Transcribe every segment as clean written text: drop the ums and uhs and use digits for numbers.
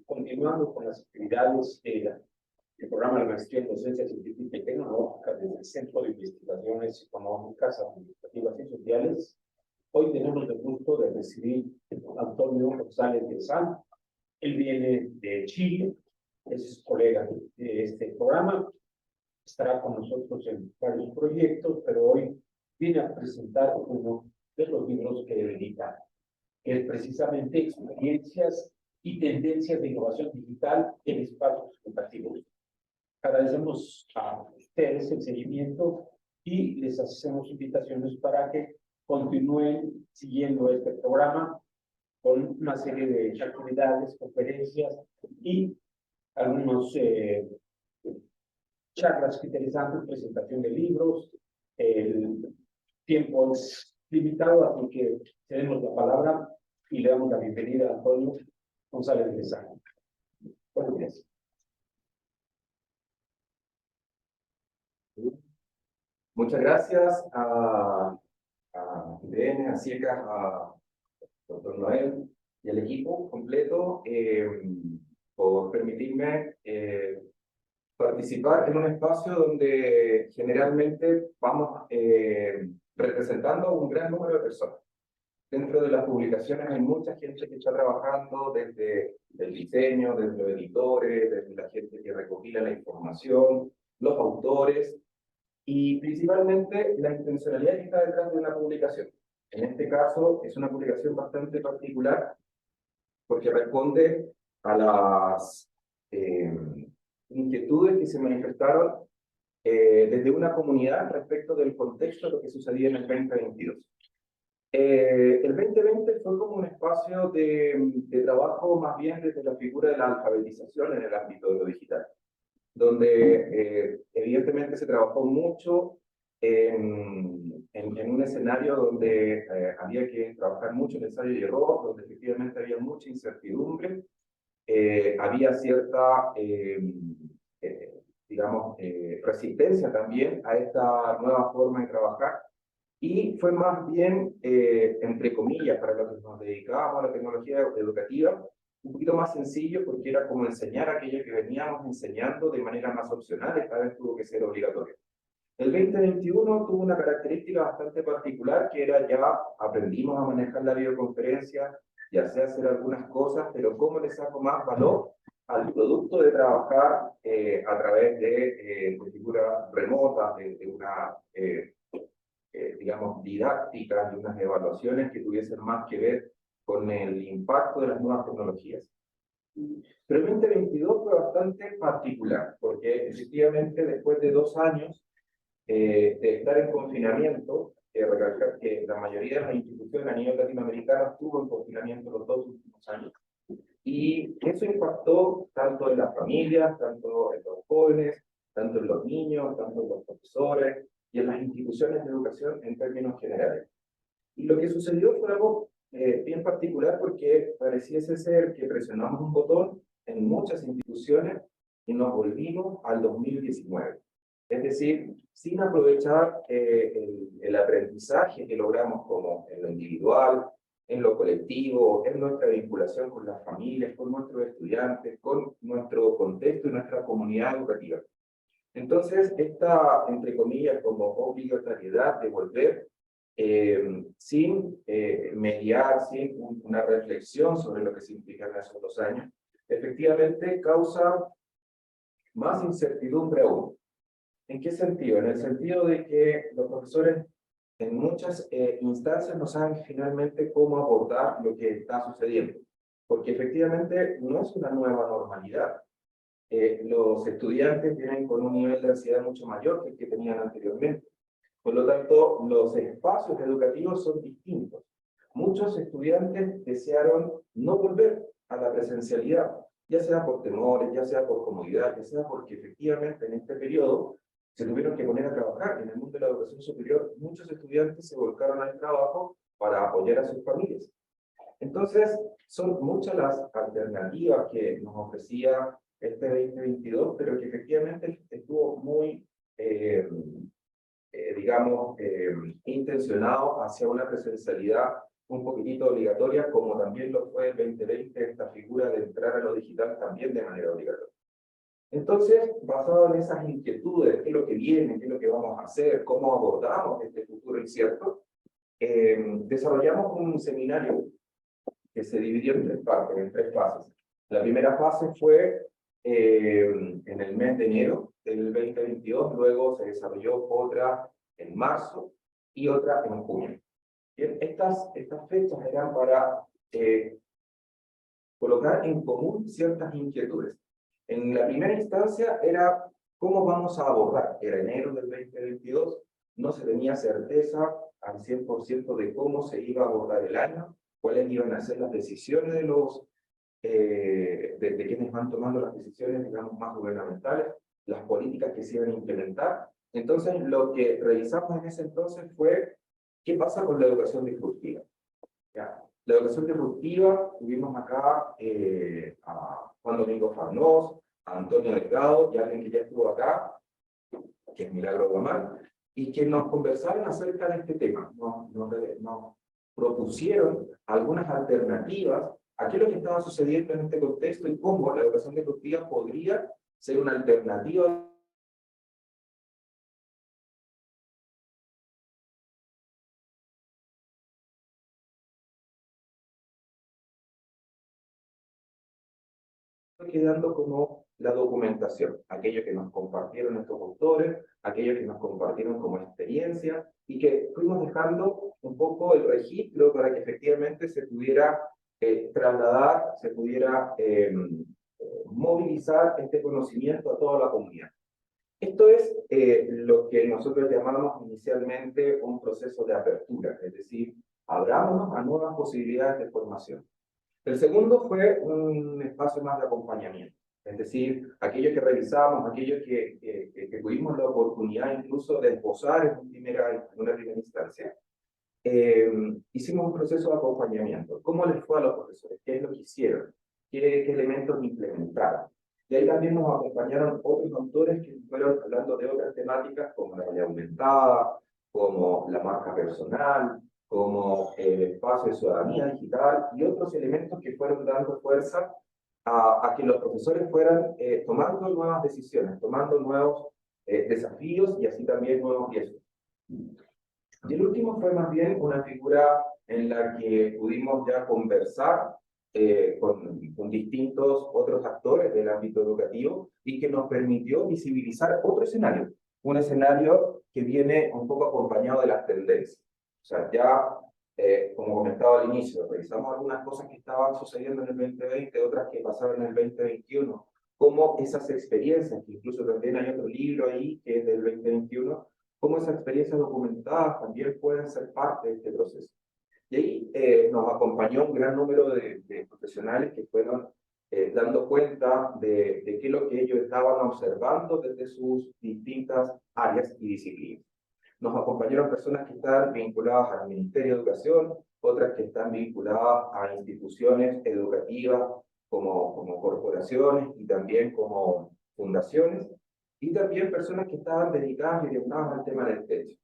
continuando con las actividades del programa de maestría en docencia científica y tecnológica desde el Centro de Investigaciones Económicas, Administrativas y Sociales, hoy tenemos el gusto de recibir a Antonio González de Sal. Él viene de Chile, es colega de este programa, estará con nosotros en varios proyectos, pero hoy viene a presentar uno de los libros que edita, que es precisamente Experiencias y Tendencias de Innovación Digital en Espacios Educativos. Agradecemos a ustedes el seguimiento y les hacemos invitaciones para que continúen siguiendo este programa con una serie de actividades, conferencias y algunos charlas interesantes, presentación de libros. El tiempo es limitado, así que cedemos la palabra y le damos la bienvenida a Antonio González de Sal. Buenos días. Muchas gracias a IDN, a CIECA, a doctor Noel y al equipo completo por permitirme participar en un espacio donde generalmente vamos representando a un gran número de personas. Dentro de las publicaciones hay mucha gente que está trabajando desde el diseño, desde los editores, desde la gente que recopila la información, los autores, y principalmente la intencionalidad que está detrás de una publicación. En este caso es una publicación bastante particular porque responde a las inquietudes que se manifestaron desde una comunidad respecto del contexto de lo que sucedía en el 2022. El 2020 fue como un espacio de trabajo más bien desde la figura de la alfabetización en el ámbito de lo digital, donde evidentemente se trabajó mucho en un escenario donde había que trabajar mucho en ensayo y error, donde efectivamente había mucha incertidumbre, había cierta, digamos, resistencia también a esta nueva forma de trabajar, y fue más bien, entre comillas, para los que nos dedicábamos a la tecnología educativa, un poquito más sencillo porque era como enseñar aquello que veníamos enseñando de manera más opcional, esta vez tuvo que ser obligatorio. El 2021 tuvo una característica bastante particular, que era ya aprendimos a manejar la videoconferencia, ya sé hacer algunas cosas, pero ¿cómo le saco más valor al producto de trabajar a través de figuras remotas, de una, digamos, didácticas y unas evaluaciones que tuviesen más que ver con el impacto de las nuevas tecnologías? Pero el 2022 fue bastante particular, porque efectivamente después de 2 años de estar en confinamiento, recalcar que la mayoría de las instituciones a nivel latinoamericano estuvo en confinamiento los 2 últimos años, y eso impactó tanto en las familias, tanto en los jóvenes, tanto en los niños, tanto en los profesores y en las instituciones de educación en términos generales. Y lo que sucedió fue algo bien particular, porque pareciese ser que presionamos un botón en muchas instituciones y nos volvimos al 2019. Es decir, sin aprovechar el aprendizaje que logramos como en lo individual, en lo colectivo, en nuestra vinculación con las familias, con nuestros estudiantes, con nuestro contexto y nuestra comunidad educativa. Entonces, esta, entre comillas, como obligatoriedad de volver, sin mediar, sin una reflexión sobre lo que significan esos 2 años, efectivamente causa más incertidumbre aún. ¿En qué sentido? En el sentido de que los profesores en muchas instancias no saben finalmente cómo abordar lo que está sucediendo, porque efectivamente no es una nueva normalidad. Los estudiantes vienen con un nivel de ansiedad mucho mayor que el que tenían anteriormente. Por lo tanto, los espacios educativos son distintos. Muchos estudiantes desearon no volver a la presencialidad, ya sea por temores, ya sea por comodidad, ya sea porque efectivamente en este periodo se tuvieron que poner a trabajar. En el mundo de la educación superior, muchos estudiantes se volcaron al trabajo para apoyar a sus familias. Entonces, son muchas las alternativas que nos ofrecía este 2022, pero que efectivamente estuvo muy, digamos, intencionado hacia una presencialidad un poquitito obligatoria, como también lo fue el 2020, esta figura de entrar a lo digital también de manera obligatoria. Entonces, basado en esas inquietudes, qué es lo que viene, qué es lo que vamos a hacer, cómo abordamos este futuro incierto, desarrollamos un seminario que se dividió en tres partes, en tres fases. La primera fase fue en el mes de enero del 2022, luego se desarrolló otra en marzo y otra en junio. Bien, estas fechas eran para colocar en común ciertas inquietudes. En la primera instancia era cómo vamos a abordar. Era enero del 2022, no se tenía certeza al 100% de cómo se iba a abordar el año, cuáles iban a ser las decisiones de los de quienes van tomando las decisiones, digamos, más gubernamentales, las políticas que se iban a implementar. Entonces, lo que revisamos en ese entonces fue qué pasa con la educación disruptiva. ¿Ya? La educación disruptiva, tuvimos acá a Juan Domingo Farnós, a Antonio Delgado y alguien que ya estuvo acá, que es Milagro Guamán, y que nos conversaron acerca de este tema. Nos propusieron algunas alternativas a qué es lo que estaba sucediendo en este contexto y cómo la educación disruptiva podría ser una alternativa quedando como la documentación, aquello que nos compartieron estos autores, aquello que nos compartieron como experiencia, y que fuimos dejando un poco el registro para que efectivamente se pudiera trasladar, se pudiera movilizar este conocimiento a toda la comunidad. Esto es lo que nosotros llamamos inicialmente un proceso de apertura, es decir, abrámonos a nuevas posibilidades de formación. El segundo fue un espacio más de acompañamiento, es decir, aquellos que revisamos, aquellos que tuvimos la oportunidad incluso de esbozar en una primera instancia, hicimos un proceso de acompañamiento. ¿Cómo les fue a los profesores? ¿Qué es lo que hicieron? ¿Qué elementos implementaron? Y ahí también nos acompañaron otros autores que fueron hablando de otras temáticas como la realidad aumentada, como la marca personal, como el espacio de ciudadanía digital y otros elementos que fueron dando fuerza a que los profesores fueran tomando nuevas decisiones, tomando nuevos desafíos y así también nuevos riesgos. Y el último fue más bien una figura en la que pudimos ya conversar con distintos otros actores del ámbito educativo y que nos permitió visibilizar otro escenario, un escenario que viene un poco acompañado de las tendencias. O sea, ya, como comentaba al inicio, revisamos algunas cosas que estaban sucediendo en el 2020, otras que pasaron en el 2021, como esas experiencias, que incluso también hay otro libro ahí que es del 2021, cómo esas experiencias documentadas también pueden ser parte de este proceso. Y ahí nos acompañó un gran número de profesionales que fueron dando cuenta de qué es lo que ellos estaban observando desde sus distintas áreas y disciplinas. Nos acompañaron personas que están vinculadas al Ministerio de Educación, otras que están vinculadas a instituciones educativas como corporaciones y también como fundaciones, y también personas que estaban dedicadas y orientadas al tema del techo.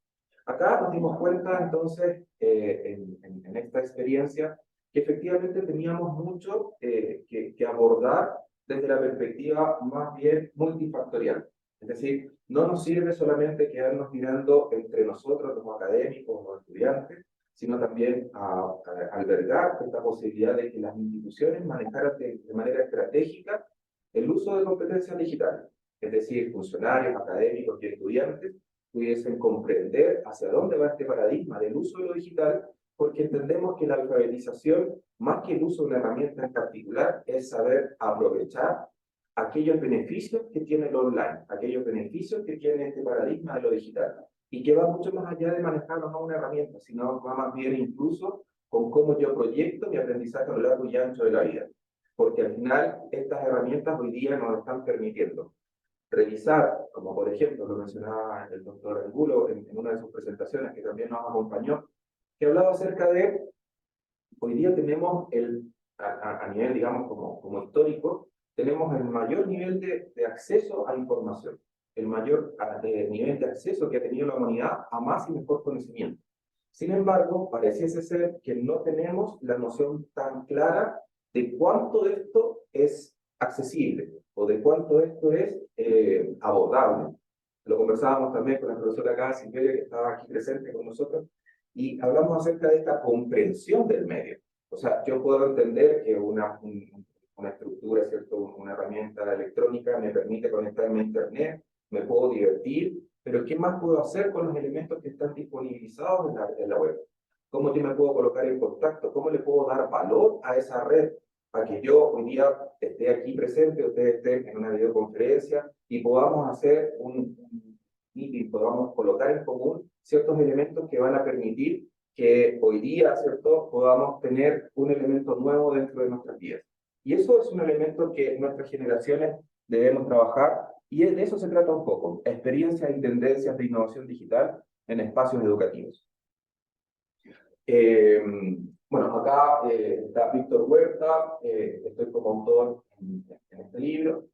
Acá nos dimos cuenta entonces en esta experiencia que efectivamente teníamos mucho que abordar desde la perspectiva más bien multifactorial. Es decir, no nos sirve solamente quedarnos mirando entre nosotros, los académicos, los estudiantes, sino también a albergar esta posibilidad de que las instituciones manejaran de manera estratégica el uso de competencias digitales. Es decir, funcionarios, académicos y estudiantes pudiesen comprender hacia dónde va este paradigma del uso de lo digital, porque entendemos que la alfabetización, más que el uso de una herramienta en particular, es saber aprovechar aquellos beneficios que tiene lo online, aquellos beneficios que tiene este paradigma de lo digital, y que va mucho más allá de manejarlo no una herramienta, sino va más bien incluso con cómo yo proyecto mi aprendizaje a lo largo y ancho de la vida. Porque al final estas herramientas hoy día nos están permitiendo revisar, como por ejemplo lo mencionaba el doctor Angulo en una de sus presentaciones, que también nos acompañó, que hablaba acerca de, hoy día tenemos a nivel, digamos, como histórico, tenemos el mayor nivel de acceso a información, el mayor nivel de acceso que ha tenido la humanidad a más y mejor conocimiento. Sin embargo, pareciese ser que no tenemos la noción tan clara de cuánto de esto es accesible o de cuánto de esto es abordable. Lo conversábamos también con la profesora acá, Silveria, que estaba aquí presente con nosotros, y hablamos acerca de esta comprensión del medio. O sea, yo puedo entender que una estructura, ¿cierto? Una herramienta electrónica me permite conectarme a Internet, me puedo divertir, pero ¿qué más puedo hacer con los elementos que están disponibilizados en la web? ¿Cómo yo me puedo colocar en contacto? ¿Cómo le puedo dar valor a esa red? A que yo hoy día esté aquí presente, ustedes estén en una videoconferencia y podamos hacer un meeting, podamos colocar en común ciertos elementos que van a permitir que hoy día, ¿cierto?, podamos tener un elemento nuevo dentro de nuestras vidas. Y eso es un elemento que nuestras generaciones debemos trabajar, y de eso se trata un poco, experiencias y tendencias de innovación digital en espacios educativos. Bueno, acá está Víctor Huerta, estoy como autor en este libro.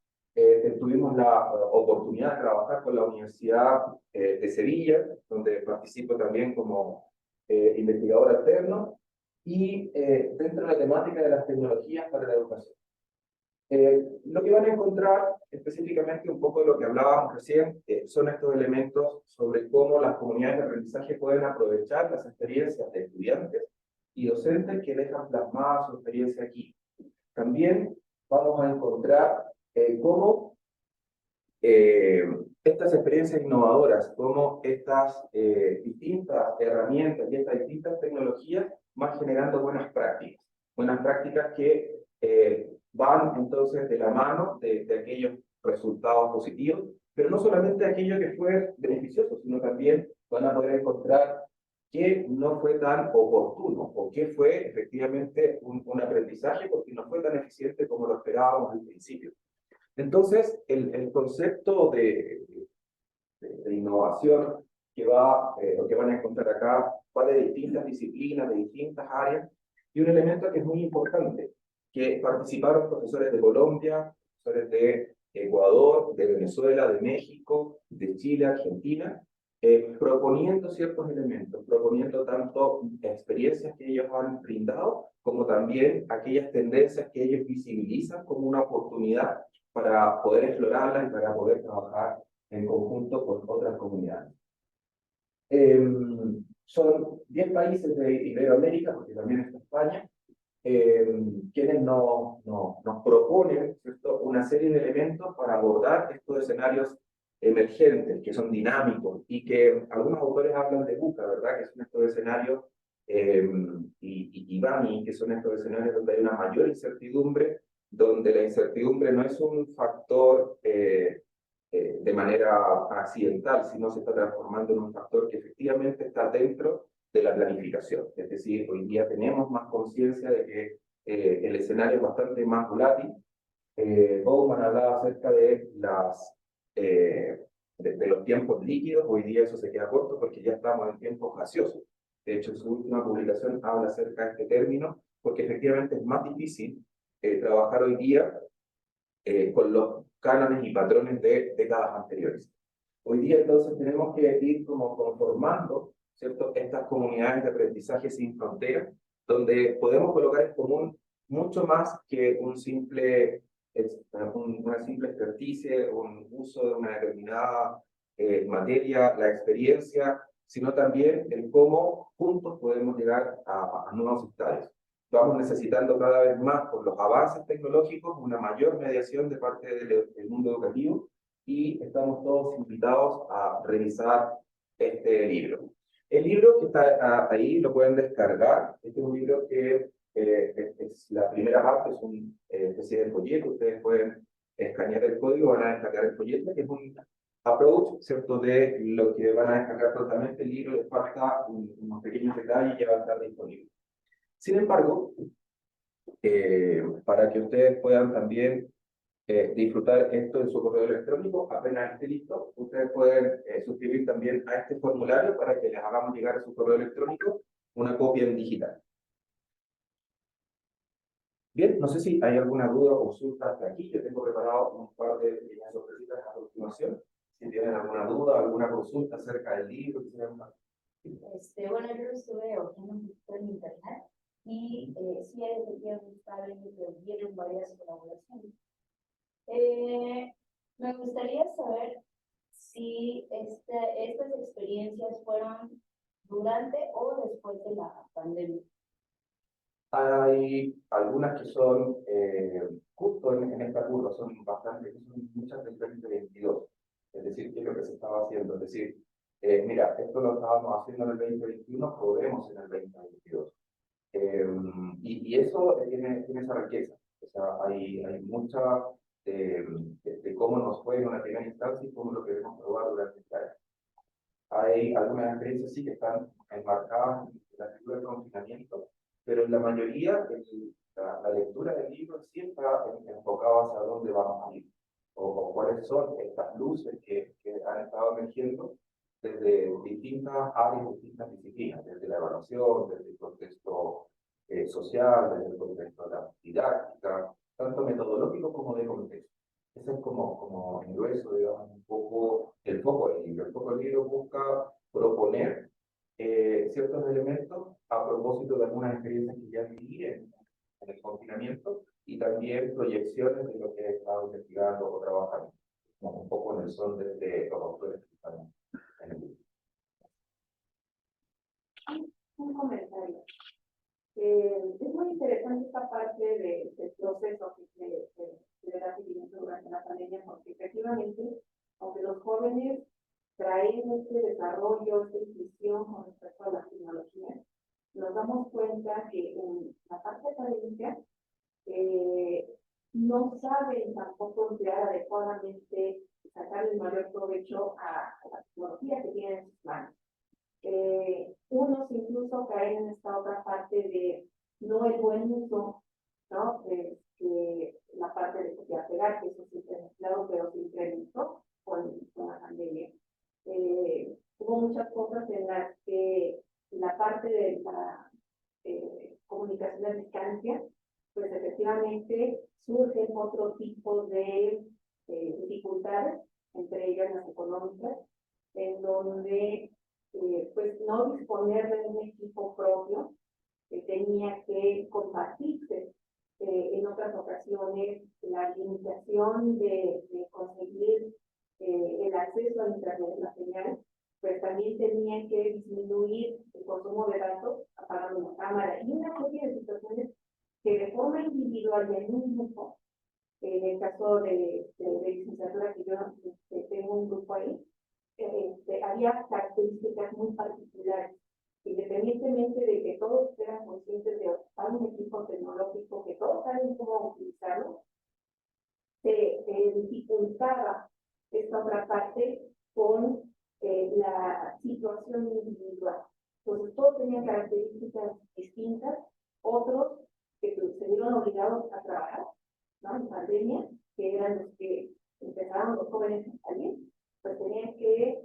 Tuvimos la oportunidad de trabajar con la Universidad de Sevilla, donde participo también como investigador alterno, y dentro de la temática de las tecnologías para la educación. Lo que van a encontrar específicamente un poco de lo que hablábamos recién, son estos elementos sobre cómo las comunidades de aprendizaje pueden aprovechar las experiencias de estudiantes y docentes que dejan plasmada su experiencia aquí. También vamos a encontrar cómo estas experiencias innovadoras, cómo estas distintas herramientas y estas distintas tecnologías van generando buenas prácticas que van entonces de la mano de aquellos resultados positivos, pero no solamente aquello que fue beneficioso, sino también van a poder encontrar qué no fue tan oportuno o qué fue efectivamente un aprendizaje porque no fue tan eficiente como lo esperábamos al principio. Entonces, el concepto de innovación que lo que van a encontrar acá va de distintas disciplinas, de distintas áreas, y un elemento que es muy importante, que participaron profesores de Colombia, profesores de Ecuador, de Venezuela, de México, de Chile, Argentina, proponiendo ciertos elementos, proponiendo tanto experiencias que ellos han brindado, como también aquellas tendencias que ellos visibilizan como una oportunidad para poder explorarlas y para poder trabajar en conjunto con otras comunidades. Son 10 países de Iberoamérica, porque también está España, quienes nos proponen, ¿cierto?, una serie de elementos para abordar estos escenarios emergentes, que son dinámicos, y que algunos autores hablan de VUCA, ¿verdad?, que son estos escenarios, y BAMI, que son estos escenarios donde hay una mayor incertidumbre, donde la incertidumbre no es un factor de manera accidental, sino se está transformando en un factor que efectivamente está dentro de la planificación. Es decir, hoy día tenemos más conciencia de que el escenario es bastante más volátil. Bowman hablaba acerca de, de los tiempos líquidos, hoy día eso se queda corto porque ya estamos en tiempos gaseosos. De hecho, en su última publicación habla acerca de este término, porque efectivamente es más difícil trabajar hoy día con los cánones y patrones de décadas anteriores. Hoy día entonces tenemos que ir como conformando, ¿cierto?, estas comunidades de aprendizaje sin fronteras, donde podemos colocar en común mucho más que una simple experticia, un uso de una determinada materia, la experiencia, sino también el cómo juntos podemos llegar a nuevos estadios. Vamos necesitando cada vez más, por los avances tecnológicos, una mayor mediación de parte del mundo educativo, y estamos todos invitados a revisar este libro. El libro que está ahí lo pueden descargar. Este es un libro que es la primera parte, es una especie de folleto. Ustedes pueden escanear el código, van a descargar el folleto, que es un approach, ¿cierto?, de lo que van a descargar totalmente. El libro les falta unos pequeños detalles y ya va a estar disponible. Sin embargo, para que ustedes puedan también disfrutar esto en su correo electrónico, apenas esté listo, ustedes pueden suscribir también a este formulario para que les hagamos llegar a su correo electrónico una copia en digital. Bien, no sé si hay alguna duda o consulta hasta aquí. Yo tengo preparado un par de pequeñas sorpresitas a continuación. Si tienen alguna duda, alguna consulta acerca del libro, Bueno, yo estuve oyendo un poquito en internet y sí hay efectivamente está viendo que hubieron varias colaboraciones. Me gustaría saber si estas experiencias fueron durante o después de la pandemia. Hay algunas que son justo en esta curva, son bastantes, son muchas del 2022. Es decir, ¿qué es lo que se estaba haciendo? Es decir, mira, esto lo estábamos haciendo en el 2021, probemos en el 2022. Y eso tiene esa riqueza. O sea, hay mucha de cómo nos fue en una primera instancia y cómo lo queremos probar durante este año. Hay algunas experiencias sí que están enmarcadas en la figura del confinamiento, pero en la mayoría la lectura del libro sí está enfocada hacia dónde vamos a ir, o cuáles son estas luces que han estado emergiendo desde distintas áreas, distintas disciplinas, desde la evaluación, desde el contexto social, desde el contexto de la didáctica, tanto metodológico como de contexto. Ese es como en grueso, digamos, un poco el foco del libro. El foco del libro busca proponer ciertos elementos a propósito de algunas experiencias que ya viví en el confinamiento y también proyecciones de lo que he estado investigando o trabajando, como un poco en el son de los autores que están en el libro. Un comentario. Es muy interesante esta parte del proceso que se da seguimiento durante la pandemia, porque efectivamente, aunque los jóvenes traen este desarrollo, esta intuición con respecto a las tecnologías, nos damos cuenta que en la parte académica no saben tampoco emplear adecuadamente, sacar el mayor provecho a la tecnología que tienen en sus manos. Unos incluso caen en esta otra parte de no el buen uso, ¿no? La parte de copiar-pegar, que eso siempre es claro, pero se incrementó con la pandemia. Hubo muchas cosas en las que la parte de la comunicación a distancia, pues efectivamente surgen otro tipo de dificultades, entre ellas las económicas, en donde pues no disponer de un equipo propio que tenía que compartirse. En otras ocasiones, la limitación de conseguir el acceso a Internet, la señal, pues también tenía que disminuir el consumo de datos apagando la cámara y una serie de situaciones que de forma individual y en un grupo, en el caso de licenciatura que yo tengo un grupo ahí, había características muy particulares, independientemente de que todos eran conscientes de ocupar un equipo tecnológico, que todos saben cómo utilizarlo, se dificultaba esta otra parte con la situación individual. Entonces, todos tenían características distintas, otros que se vieron obligados a trabajar, ¿no? En pandemia, que eran los que empezaron los jóvenes a salir, pues tenían que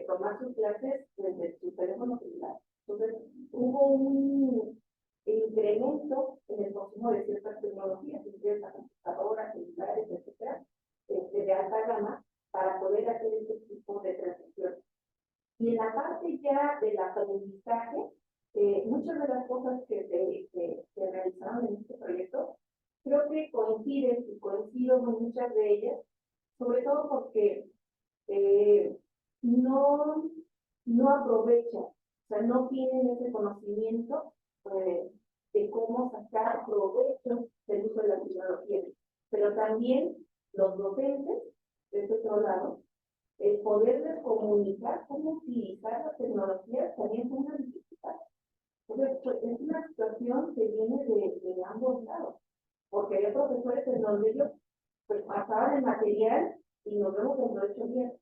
tomar sus clases desde su teléfono celular. Entonces, hubo un incremento en el consumo de ciertas tecnologías, ciertas computadoras, celulares, etcétera, de alta gama, para poder hacer este tipo de transición. Y en la parte ya del aprendizaje, muchas de las cosas que se realizaron en este proyecto, creo que coinciden y coincido con muchas de ellas, sobre todo porque no aprovechan, o sea, no tienen ese conocimiento de cómo sacar provecho del uso de la tecnología. Pero también los docentes, de este otro lado, el poderles comunicar cómo utilizar las tecnologías también es una dificultad. Entonces, pues, es una situación que viene de ambos lados, porque hay profesores en donde ellos pues, pasaban el material y nos vemos dentro de 8 días,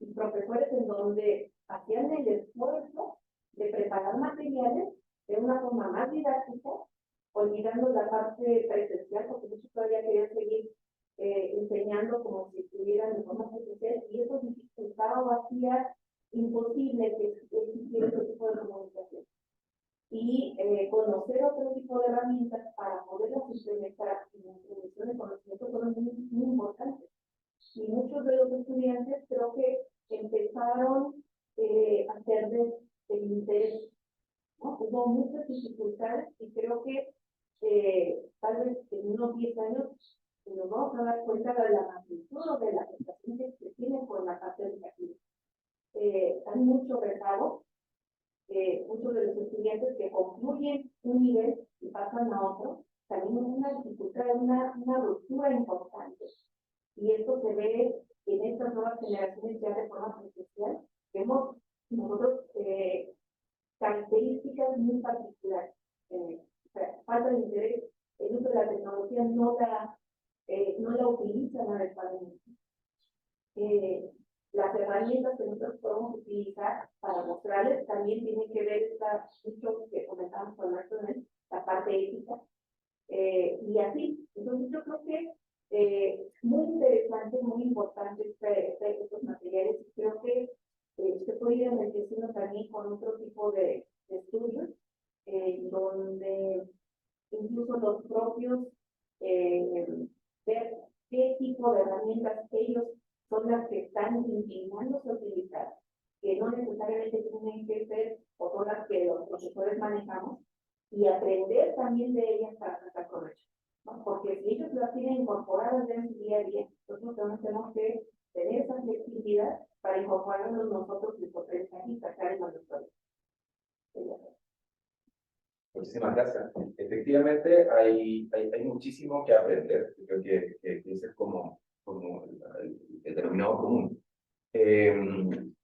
y profesores en donde hacían el esfuerzo de preparar materiales de una forma más didáctica, olvidando la parte presencial, porque muchos todavía querían seguir enseñando como si estuvieran de forma presencial, y eso dificultaba o hacía imposible que existiera ese tipo de comunicación. Y conocer otro tipo de herramientas para poderlas implementar en la introducción de conocimiento fueron muy importantes. Y muchos de los estudiantes creo que empezaron a perder y creo que tal vez en unos 10 años nos vamos a dar cuenta de la magnitud de las afectaciones que tienen por la parte educativa. Hay mucho rezago, muchos de los estudiantes que concluyen un nivel y pasan a otro, también una dificultad, una ruptura importante. Y esto se ve en estas nuevas generaciones ya de forma presencial. Vemos nosotros características muy particulares. O sea, falta de interés, el uso de la tecnología no la utilizan adecuadamente. Las herramientas que nosotros podemos utilizar para mostrarles también tienen que ver mucho que comentamos con Marco, la parte ética, y así. Entonces yo creo que muy interesante, muy importante estos materiales. Creo que se puede ir enriqueciendo también con otro tipo de estudios, donde incluso los propios ver qué tipo de herramientas ellos son las que están inclinándose a utilizar, que no necesariamente tienen que ser o son las que los profesores manejamos, y aprender también de ellas para sacar provecho, ¿no? Porque si ellos las tienen incorporadas en su día a día, nosotros también tenemos que tener esa flexibilidad para incorporarnos nosotros y sacar el mayor provecho. Muchísimas gracias. Efectivamente, hay muchísimo que aprender. Creo que ese es como el denominador común.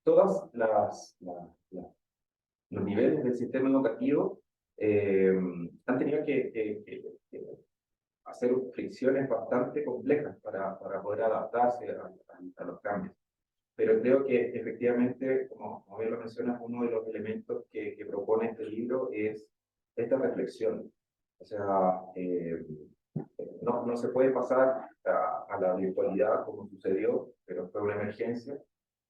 Todos los niveles del sistema educativo han tenido que hacer fricciones bastante complejas para poder adaptarse a los cambios. Pero creo que efectivamente, como bien lo mencionas, uno de los elementos que propone este libro es esta reflexión. O sea, no se puede pasar a la virtualidad como sucedió, pero fue una emergencia.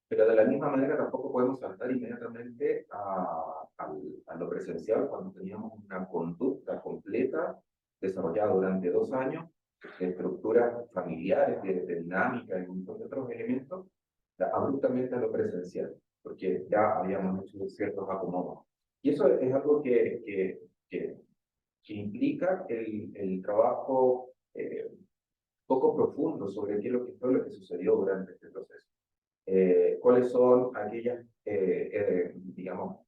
Pero de la misma manera tampoco podemos saltar inmediatamente a lo presencial cuando teníamos una conducta completa desarrollada durante 2 años, de estructuras familiares, de dinámica y un montón de otros elementos, abruptamente a lo presencial, porque ya habíamos hecho ciertos acomodos. Y eso es algo que implica el trabajo poco profundo sobre qué es lo que fue lo que sucedió durante este proceso. Cuáles son aquellas, digamos,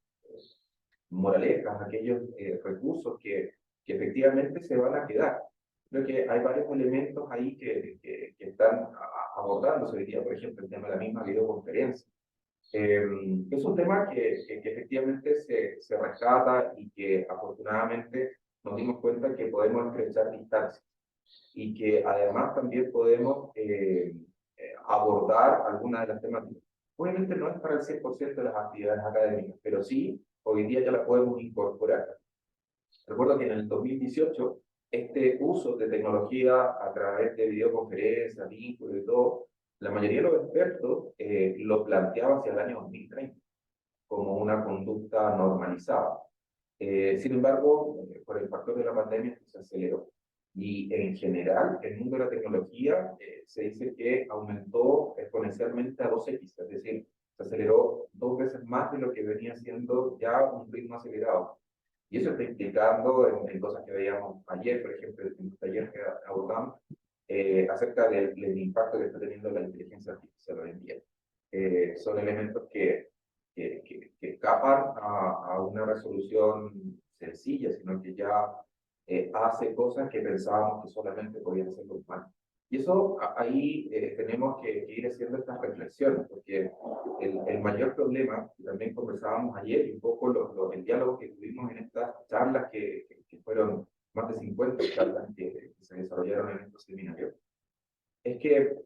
moralejas, aquellos recursos que efectivamente se van a quedar. Creo que hay varios elementos ahí que están abordándose hoy día, por ejemplo, el tema de la misma videoconferencia. Es un tema que efectivamente se rescata y que afortunadamente nos dimos cuenta que podemos estrechar distancias y que además también podemos abordar algunas de las temáticas. Obviamente no es para el 100% de las actividades académicas, pero sí, hoy día ya la podemos incorporar. Recuerdo que en el 2018, este uso de tecnología a través de videoconferencias, vínculos y todo, la mayoría de los expertos lo planteaba hacia el año 2030 como una conducta normalizada. Sin embargo, por el factor de la pandemia se aceleró. Y en general, el mundo de la tecnología se dice que aumentó exponencialmente a 2x, es decir, se aceleró 2 veces más de lo que venía siendo ya un ritmo acelerado. Y eso está implicando en cosas que veíamos ayer, por ejemplo, en el taller que abordamos, acerca del impacto que está teniendo la inteligencia artificial hoy en día. Son elementos que escapan a una resolución sencilla, sino que ya hace cosas que pensábamos que solamente podían hacer los humanos. Y eso ahí tenemos que ir haciendo estas reflexiones, porque el mayor problema, que también conversábamos ayer, y un poco el diálogo que tuvimos en estas charlas, que fueron más de 50 charlas que se desarrollaron en estos seminarios, es que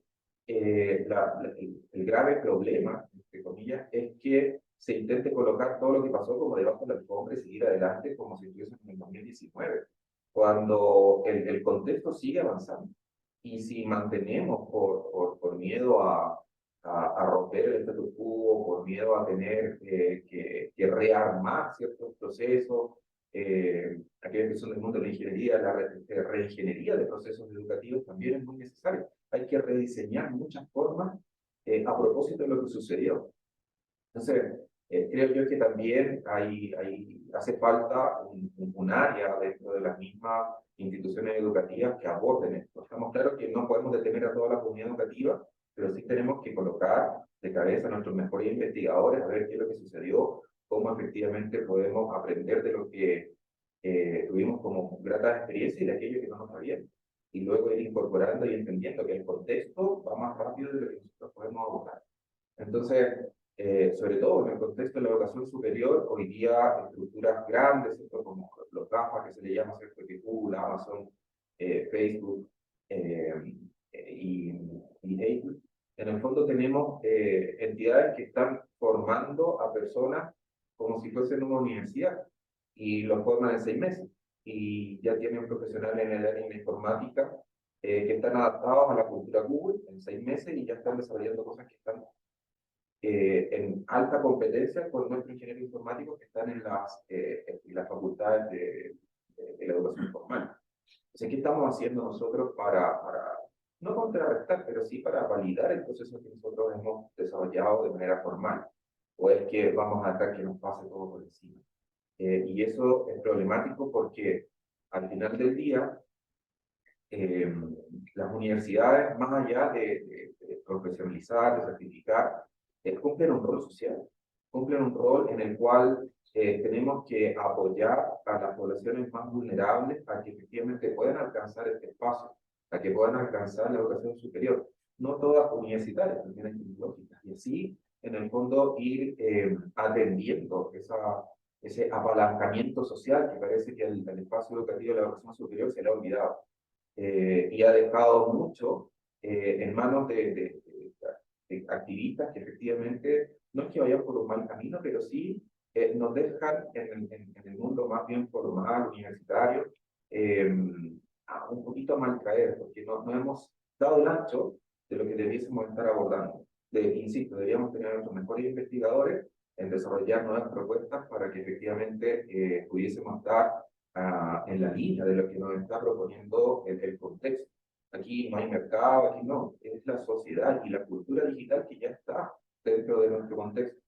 el grave problema, entre comillas, es que se intente colocar todo lo que pasó como debajo de la alfombra y seguir adelante como si estuviésemos en el 2019, cuando el contexto sigue avanzando. Y si mantenemos por miedo a romper el status quo, por miedo a tener que rearmar ciertos procesos, aquellos que son del mundo de la ingeniería, la reingeniería de procesos educativos también es muy necesario. Hay que rediseñar muchas formas a propósito de lo que sucedió. Entonces, Creo yo que también hace falta un área dentro de las mismas instituciones educativas que aborden esto. Estamos claros que no podemos detener a toda la comunidad educativa, pero sí tenemos que colocar de cabeza a nuestros mejores investigadores a ver qué es lo que sucedió, cómo efectivamente podemos aprender de lo que tuvimos como grata experiencia y de aquello que no nos va bien. Y luego ir incorporando y entendiendo que el contexto va más rápido de lo que nosotros podemos abordar. Entonces, sobre todo en el contexto de la educación superior, hoy día estructuras grandes, ¿cierto? Como los GAFA, que se le llama, ¿cierto? Que Google, Amazon, Facebook y Apple. En el fondo tenemos entidades que están formando a personas como si fuesen una universidad y los forman en 6 meses. Y ya tienen profesionales en el área de informática que están adaptados a la cultura Google en 6 meses y ya están desarrollando cosas que están en alta competencia con nuestros ingenieros informáticos que están en las facultades de la educación formal. Entonces, ¿qué estamos haciendo nosotros para no contrarrestar, pero sí para validar el proceso que nosotros hemos desarrollado de manera formal? ¿O es que vamos a dejar que nos pase todo por encima? Y eso es problemático porque al final del día, las universidades, más allá de profesionalizar, de certificar, cumplen un rol social, cumplen un rol en el cual tenemos que apoyar a las poblaciones más vulnerables a que efectivamente puedan alcanzar este espacio, a que puedan alcanzar la educación superior. No todas universitarias, también hay tecnológicas, y así, en el fondo, ir atendiendo ese apalancamiento social que parece que el espacio educativo de la educación superior se le ha olvidado. Y ha dejado mucho en manos de activistas que efectivamente no es que vayan por un mal camino, pero sí nos dejan en el mundo más bien formal, universitario, un poquito a mal caer, porque no hemos dado el ancho de lo que debiésemos estar abordando. Insisto, deberíamos tener a nuestros mejores investigadores en desarrollar nuevas propuestas para que efectivamente pudiésemos estar en la línea de lo que nos está proponiendo el contexto. Aquí no hay mercado, aquí no, es la sociedad y la cultura digital que ya está dentro de nuestro contexto.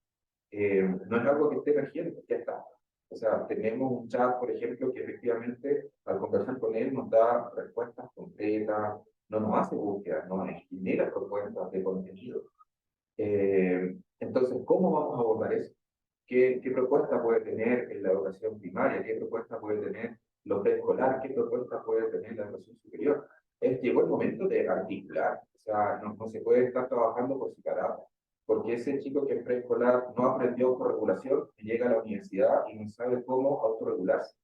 No es algo que esté emergiendo, ya está. O sea, tenemos un chat, por ejemplo, que efectivamente al conversar con él nos da respuestas concretas, no nos hace búsquedas, nos genera propuestas de contenido. Entonces, ¿cómo vamos a abordar eso? ¿Qué propuesta puede tener en la educación primaria? ¿Qué propuesta puede tener lo preescolar? ¿Qué propuesta puede tener la educación superior? Llegó el momento de articular, o sea, no se puede estar trabajando por separado, porque ese chico que en preescolar no aprendió autorregulación, llega a la universidad y no sabe cómo autorregularse.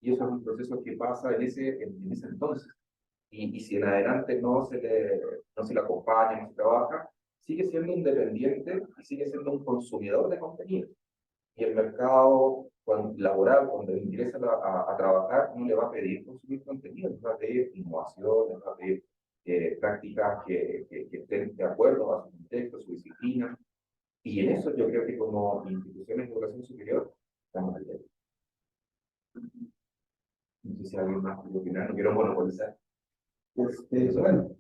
Y eso es un proceso que pasa en ese entonces. Y si en adelante no se le acompaña, no se trabaja, sigue siendo independiente y sigue siendo un consumidor de contenido. Y el mercado laboral, cuando ingresa a trabajar, no le va a pedir consumir contenido, le va a pedir innovación, le va a pedir prácticas que estén de acuerdo a su contexto, a su disciplina. Y en eso yo creo que como instituciones de educación superior estamos al día. No sé si alguien más quiere opinar, no quiero monopolizar. Bueno,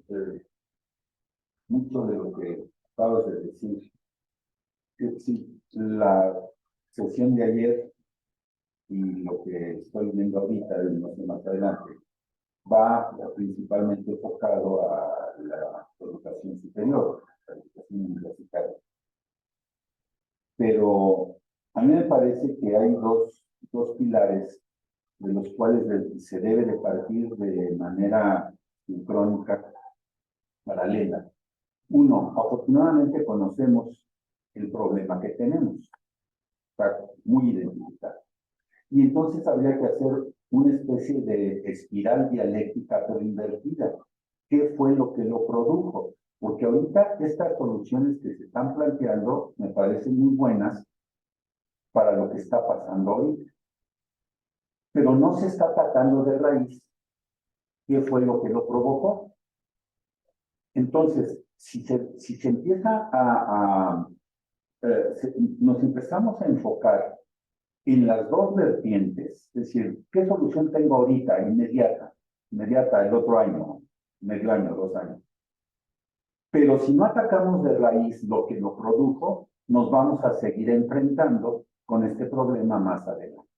mucho de lo que acabas de decir, que sí, la sesión de ayer y lo que estoy viendo ahorita, no sé, más adelante, va principalmente enfocado a la educación superior, la educación universitaria. Pero a mí me parece que hay dos pilares de los cuales se debe de partir de manera sincrónica, paralela. Uno, afortunadamente conocemos el problema que tenemos, está muy identificado. Y entonces habría que hacer una especie de espiral dialéctica pero invertida. ¿Qué fue lo que lo produjo? Porque ahorita estas soluciones que se están planteando me parecen muy buenas para lo que está pasando ahorita. Pero no se está atacando de raíz qué fue lo que lo provocó. Entonces, si se empieza nos empezamos a enfocar en las dos vertientes, es decir, ¿qué solución tengo ahorita, inmediata el otro año, medio año, 2 años? Pero si no atacamos de raíz lo que lo produjo, nos vamos a seguir enfrentando con este problema más adelante.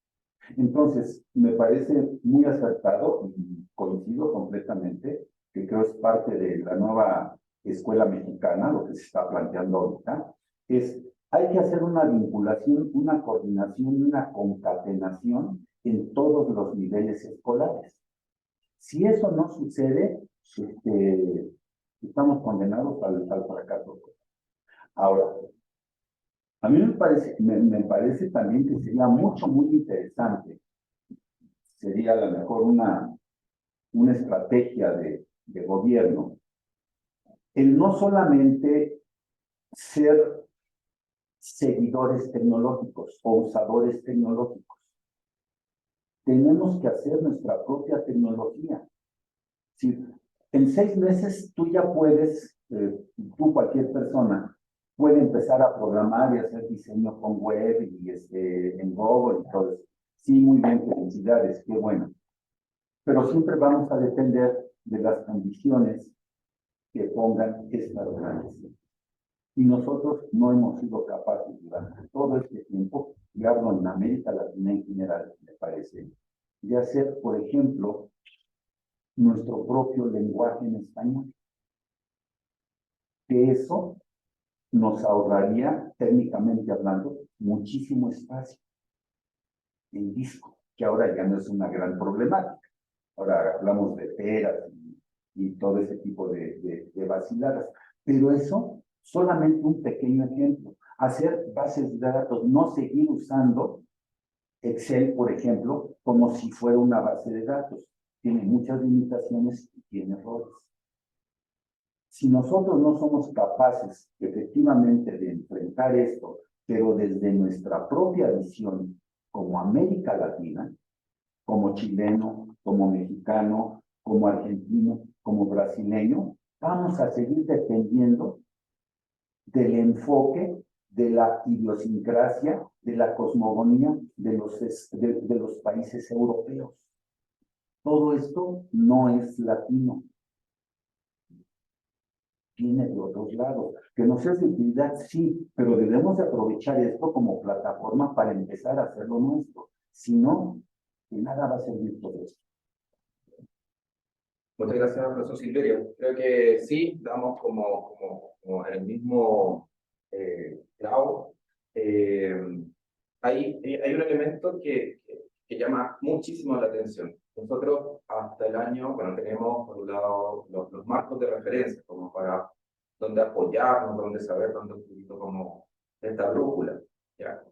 Entonces, me parece muy acertado y coincido completamente, que creo es parte de la nueva escuela mexicana, lo que se está planteando ahorita, es hay que hacer una vinculación, una coordinación, una concatenación en todos los niveles escolares. Si eso no sucede, estamos condenados al fracaso. Ahora, a mí me parece también que sería muy interesante, sería a lo mejor una estrategia de gobierno, el no solamente ser seguidores tecnológicos o usadores tecnológicos. Tenemos que hacer nuestra propia tecnología. Si en 6 meses tú ya puedes, tú cualquier persona, puede empezar a programar y hacer diseño con web y en Google y todo eso. Sí, muy bien, felicidades, qué bueno. Pero siempre vamos a depender de las condiciones que pongan estas organizaciones. Y nosotros no hemos sido capaces durante todo este tiempo, y hablo en América Latina en general, me parece, de hacer, por ejemplo, nuestro propio lenguaje en español. Que eso nos ahorraría, técnicamente hablando, muchísimo espacio en disco, que ahora ya no es una gran problemática. Ahora hablamos de peras y todo ese tipo de vaciladas. Pero eso, solamente un pequeño ejemplo. Hacer bases de datos, no seguir usando Excel, por ejemplo, como si fuera una base de datos. Tiene muchas limitaciones y tiene errores. Si nosotros no somos capaces efectivamente de enfrentar esto, pero desde nuestra propia visión como América Latina, como chileno, como mexicano, como argentino, como brasileño, vamos a seguir dependiendo del enfoque, de la idiosincrasia, de la cosmogonía de los países europeos. Todo esto no es latino. Viene de otros lados. Que nos es de utilidad, sí, pero debemos de aprovechar esto como plataforma para empezar a hacerlo nuestro. Si no, de nada va a servir todo esto. Muchas gracias, profesor Silverio. Creo que sí, damos como en el mismo clavo. Hay un elemento que llama muchísimo la atención. Nosotros hasta el año, bueno, tenemos por un lado los marcos de referencia, como para dónde apoyarnos, dónde saber, dónde un poquito como esta brújula, ¿ya?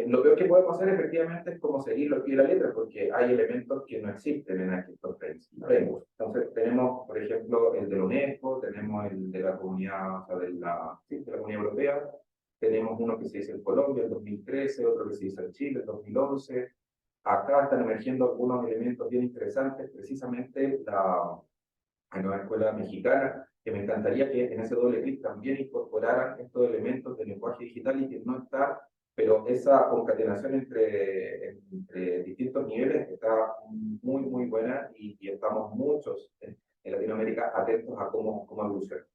Lo peor que podemos hacer efectivamente es como seguirlo al pie de la letra, porque hay elementos que no existen en estos frameworks. Entonces tenemos, por ejemplo, el de la UNESCO, tenemos el de la comunidad, o sea, de la Comunidad Europea, tenemos uno que se hizo en Colombia en 2013, otro que se hizo en Chile en 2011. Acá están emergiendo algunos elementos bien interesantes, precisamente la nueva escuela mexicana, que me encantaría que en ese doble clic también incorporaran estos elementos de lenguaje digital y que no está, pero esa concatenación entre distintos niveles está muy buena y estamos muchos en Latinoamérica atentos a cómo evoluciona.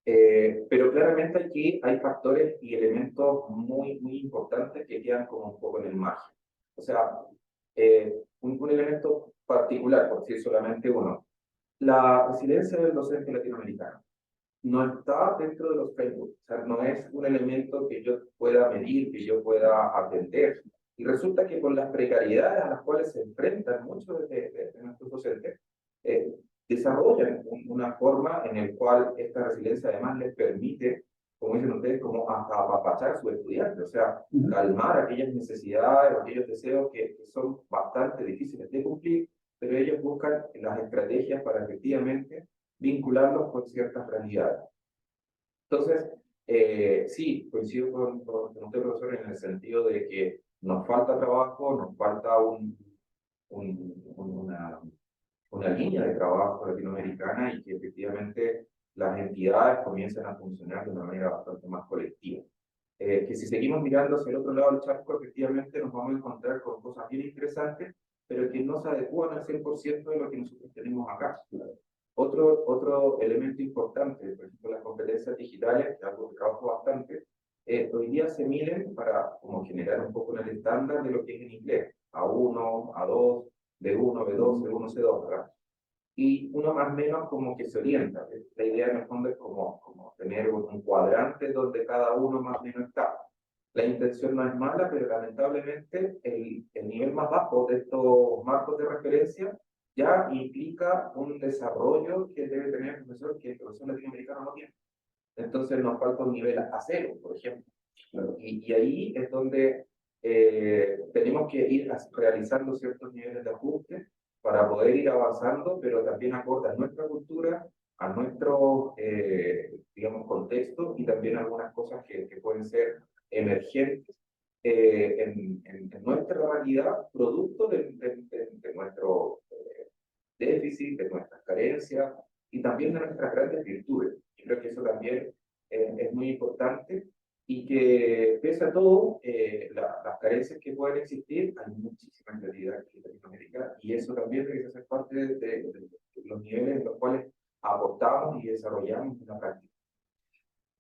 Pero claramente aquí hay factores y elementos muy importantes que quedan como un poco en el margen. O sea, un elemento particular, por decir solamente uno, la resiliencia del docente latinoamericano no está dentro de los frameworks, o sea, no es un elemento que yo pueda medir, que yo pueda atender. Y resulta que con las precariedades a las cuales se enfrentan muchos de nuestros docentes, desarrollan una forma en la cual esta resiliencia además les permite, como dicen ustedes, como hasta apapachar a sus estudiantes, o sea, calmar aquellas necesidades o aquellos deseos que son bastante difíciles de cumplir, pero ellos buscan las estrategias para efectivamente vincularlos con ciertas realidades. Entonces, sí, coincido con usted, profesor, en el sentido de que nos falta trabajo, nos falta una línea de trabajo latinoamericana y que efectivamente las entidades comiencen a funcionar de una manera bastante más colectiva. Que si seguimos mirando hacia el otro lado del charco, efectivamente nos vamos a encontrar con cosas bien interesantes, pero que no se adecúan al 100% de lo que nosotros tenemos acá. Otro elemento importante, por ejemplo, las competencias digitales, que es algo que trabajo bastante, hoy día se miden para como generar un poco el estándar de lo que es en inglés, A1, A2, B1, B2, C1, C2, ¿verdad? Y uno más o menos como que se orienta. La idea en el fondo es como tener un cuadrante donde cada uno más o menos está. La intención no es mala, pero lamentablemente el nivel más bajo de estos marcos de referencia ya implica un desarrollo que debe tener el profesor que el profesor latinoamericano no tiene. Entonces nos falta un nivel A0, por ejemplo. Y ahí es donde tenemos que ir realizando ciertos niveles de ajuste para poder ir avanzando, pero también acorde a nuestra cultura, a nuestro, digamos, contexto y también algunas cosas que pueden ser emergentes en nuestra realidad, producto de nuestro déficit, de nuestras carencias y también de nuestras grandes virtudes. Yo creo que eso también es muy importante y que, pese a todo, las carencias que pueden existir, hay muchísima realidad en Latinoamérica y eso también debe ser parte de los niveles en los cuales aportamos y desarrollamos una práctica.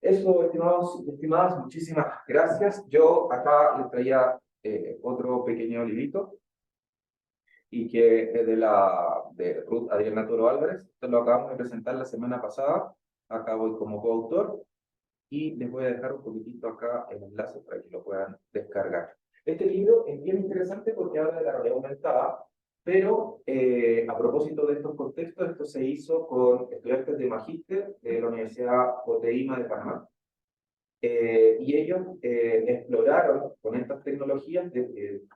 Eso, estimados y estimadas, muchísimas gracias. Yo acá les traía otro pequeño librito y que es de Ruth Adriana Toro Álvarez. Esto lo acabamos de presentar la semana pasada. Acá voy como coautor y les voy a dejar un poquitito acá el enlace para que lo puedan descargar. Este libro es bien interesante porque habla de la realidad aumentada, pero a propósito de estos contextos, esto se hizo con estudiantes de magíster de la Universidad Poteima de Panamá. Y ellos exploraron con estas tecnologías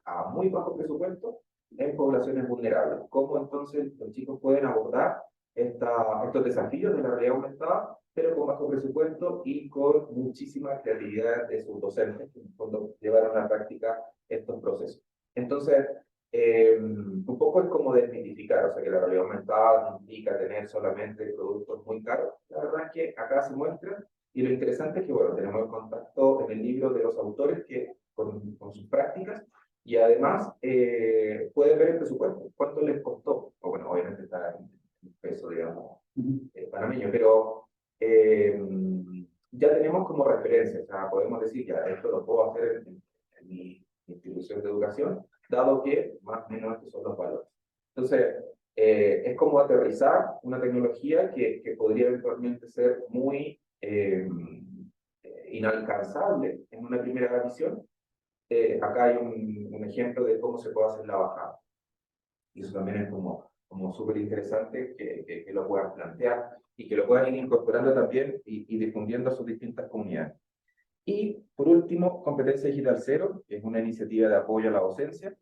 a muy bajo presupuesto en poblaciones vulnerables. ¿Cómo entonces los chicos pueden abordar estos desafíos de la realidad aumentada, pero con bajo presupuesto y con muchísima creatividad de sus docentes, que en el fondo llevaron a la práctica estos procesos? Entonces, un poco es como desmitificar, o sea, que la realidad aumentada implica tener solamente productos muy caros. La verdad es que acá se muestra, y lo interesante es que, bueno, tenemos el contacto en el libro de los autores con sus prácticas, y además pueden ver el presupuesto, cuánto les costó, o bueno, obviamente está en peso, digamos, panameño, pero ya tenemos como referencia, o sea, podemos decir, ya, esto lo puedo hacer en mi institución de educación, dado que más o menos estos son los valores. Entonces, es como aterrizar una tecnología que podría eventualmente ser muy inalcanzable en una primera visión. Acá hay un ejemplo de cómo se puede hacer la bajada. Y eso también es como súper interesante que lo puedan plantear y que lo puedan ir incorporando también y difundiendo a sus distintas comunidades. Y por último, Competencia Digital Cero, que es una iniciativa de apoyo a la docencia.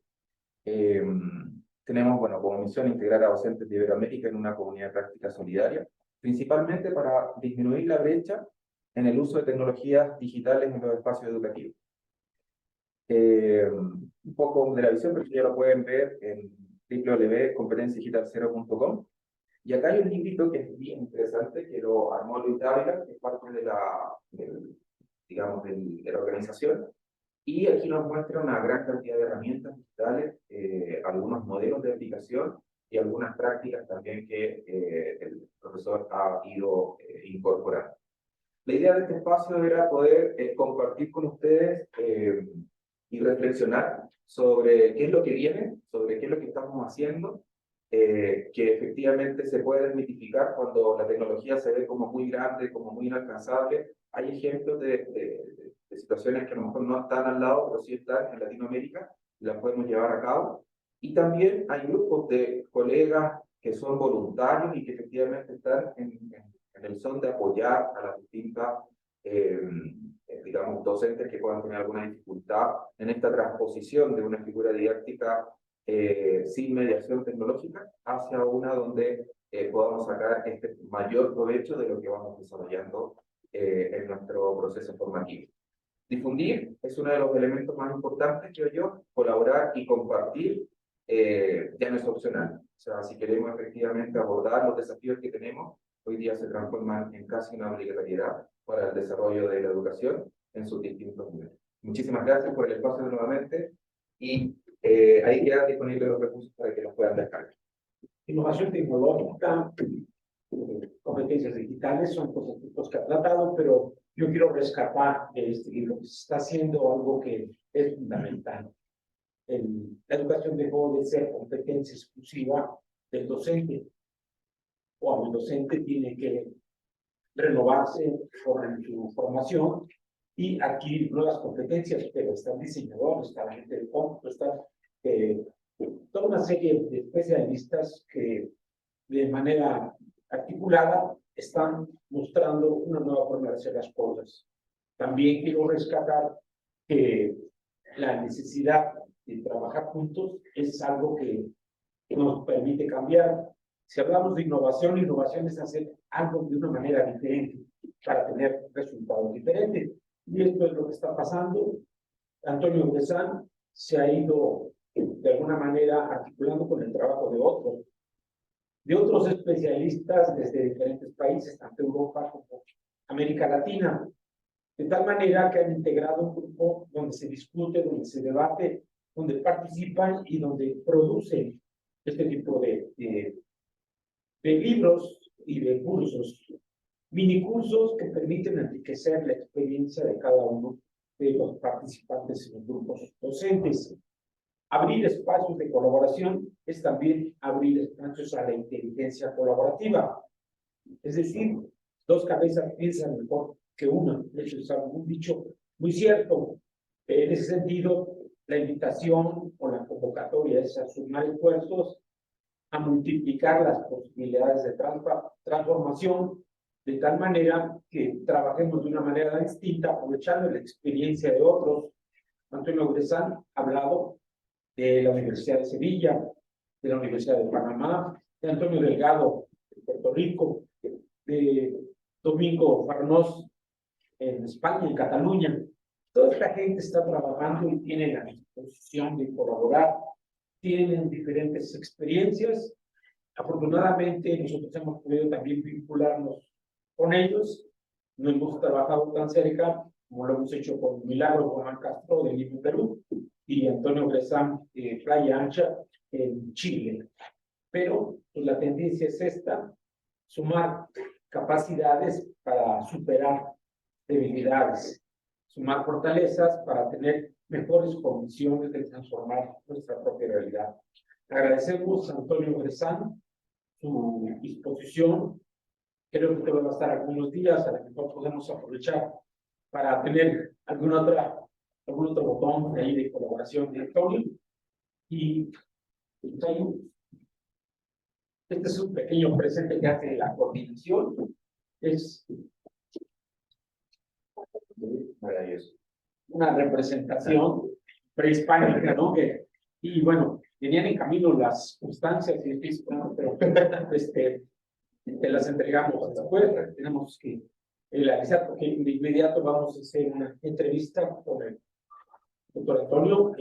Tenemos, bueno, como misión integrar a docentes de Iberoamérica en una comunidad de práctica solidaria, principalmente para disminuir la brecha en el uso de tecnologías digitales en los espacios educativos. Un poco de la visión, pero ya lo pueden ver en www.competenciadigitalcero.com. Y acá hay un librito que es bien interesante, que lo armó Luis Dávila, que es parte de la organización. Y aquí nos muestra una gran cantidad de herramientas digitales, algunos modelos de aplicación y algunas prácticas también que el profesor ha ido incorporando. La idea de este espacio era poder compartir con ustedes y reflexionar sobre qué es lo que viene, sobre qué es lo que estamos haciendo, que efectivamente se puede desmitificar cuando la tecnología se ve como muy grande, como muy inalcanzable. Hay ejemplos de situaciones que a lo mejor no están al lado, pero sí están en Latinoamérica, y las podemos llevar a cabo. Y también hay grupos de colegas que son voluntarios y que efectivamente están en el son de apoyar a las distintas, digamos, docentes que puedan tener alguna dificultad en esta transposición de una figura didáctica sin mediación tecnológica hacia una donde podamos sacar este mayor provecho de lo que vamos desarrollando en nuestro proceso formativo. Difundir es uno de los elementos más importantes, creo yo. Colaborar y compartir ya no es opcional. O sea, si queremos efectivamente abordar los desafíos que tenemos, hoy día se transforman en casi una obligatoriedad para el desarrollo de la educación en sus distintos niveles. Muchísimas gracias por el espacio nuevamente y ahí quedan disponibles los recursos para que los puedan descargar. Innovación tecnológica competencias digitales, son conceptos que ha tratado, pero yo quiero rescatar de este libro que se está haciendo algo que es fundamental. La educación dejó de ser competencia exclusiva del docente, o el docente tiene que renovarse por su formación y adquirir nuevas competencias, pero está el diseñador, está la gente de cómputo, está toda una serie de especialistas que de manera articulada están mostrando una nueva forma de hacer las cosas. También quiero rescatar que la necesidad de trabajar juntos es algo que nos permite cambiar. Si hablamos de innovación, innovación es hacer algo de una manera diferente para tener resultados diferentes. Y esto es lo que está pasando. Antonio Bressan se ha ido de alguna manera articulando con el trabajo de otros especialistas desde diferentes países, tanto Europa como América Latina, de tal manera que han integrado un grupo donde se discute, donde se debate, donde participan y donde producen este tipo de libros y de cursos, mini cursos que permiten enriquecer la experiencia de cada uno de los participantes en los grupos docentes. Abrir espacios de colaboración es también abrir espacios a la inteligencia colaborativa. Es decir, dos cabezas piensan mejor que una. Eso es un dicho muy cierto. En ese sentido, la invitación o la convocatoria es a sumar esfuerzos, a multiplicar las posibilidades de transformación, de tal manera que trabajemos de una manera distinta, aprovechando la experiencia de otros. Antonio Bressan ha hablado de la Universidad de Sevilla, de la Universidad de Panamá, de Antonio Delgado de Puerto Rico, de Domingo Farnós en España, en Cataluña. Toda esta gente está trabajando y tiene la disposición de colaborar, tienen diferentes experiencias. Afortunadamente, nosotros hemos podido también vincularnos con ellos. No hemos trabajado tan cerca como lo hemos hecho con Milagro Román Castro de Lima, Perú, y Antonio Bressan de Playa Ancha en Chile. Pero pues, la tendencia es esta, sumar capacidades para superar debilidades, sumar fortalezas para tener mejores condiciones de transformar nuestra propia realidad. Agradecemos a Antonio Bressan su disposición. Creo que va a estar algunos días, a lo mejor podemos aprovechar para tener algún otro botón de ahí de colaboración de Antonio. Y este es un pequeño presente que hace la coordinación. Es una representación prehispánica, ¿no? Y bueno, venían en camino las sustancias y pero te las entregamos después. Tenemos que realizar, porque de inmediato vamos a hacer una entrevista con el doctor Antonio.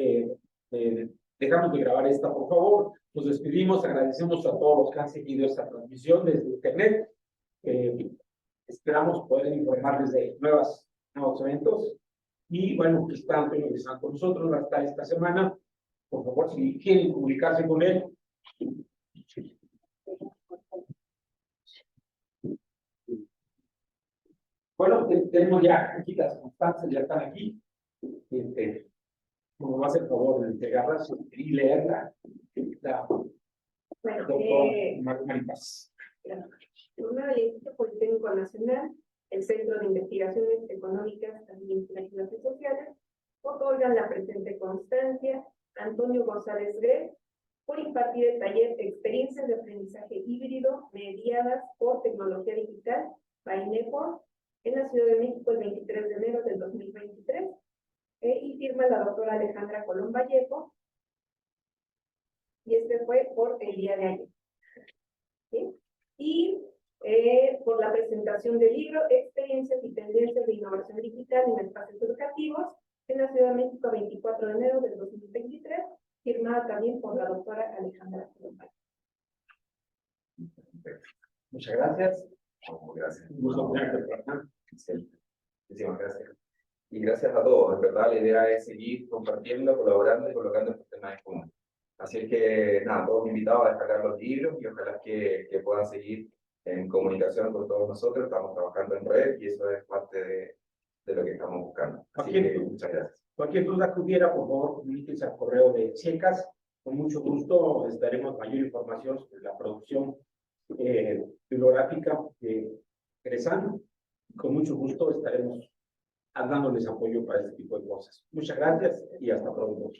Dejamos de grabar esta, por favor. Nos despedimos, agradecemos a todos los que han seguido esta transmisión desde internet. Esperamos poder informarles de nuevos eventos. Y bueno, que está Antonio Bressan con nosotros hasta esta semana. Por favor, si quieren comunicarse con él. Bueno, tenemos ya aquí las constancias, ya están aquí. Como va a hacer el favor de entregarlas y leerla. Bueno, Doctor Maripaz. una del Instituto Politécnico Nacional, el Centro de Investigaciones Económicas, Administrativas y Sociales, otorgan la presente constancia a Antonio González Gres por impartir el taller Experiencias de Aprendizaje Híbrido mediadas por Tecnología Digital, BAINEPOR, en la Ciudad de México el 23 de enero del 2023, y firma la doctora Alejandra Colón Vallejo, y este fue por el día de ayer. ¿Sí? Y por la presentación del libro Experiencias y Tendencias de Innovación Digital en Espacios Educativos en la Ciudad de México 24 de enero del 2023, firmada también por la doctora Alejandra Colón Vallejo. Muchas gracias. Gracias. Un gusto tenerte por acá. Muchísimas gracias. Y gracias a todos. De verdad, la idea es seguir compartiendo, colaborando y colocando estos temas en común. Así es que, nada, todos invitados a descargar los libros y ojalá que puedan seguir en comunicación con todos nosotros, estamos trabajando en red y eso es parte de lo que estamos buscando. Así que muchas gracias. Cualquier duda que hubiera, por favor, comuníquense al correo de Checas. Con mucho gusto les daremos mayor información sobre la producción bibliográfica de Cresan. Con mucho gusto estaremos dándoles apoyo para este tipo de cosas. Muchas gracias y hasta pronto.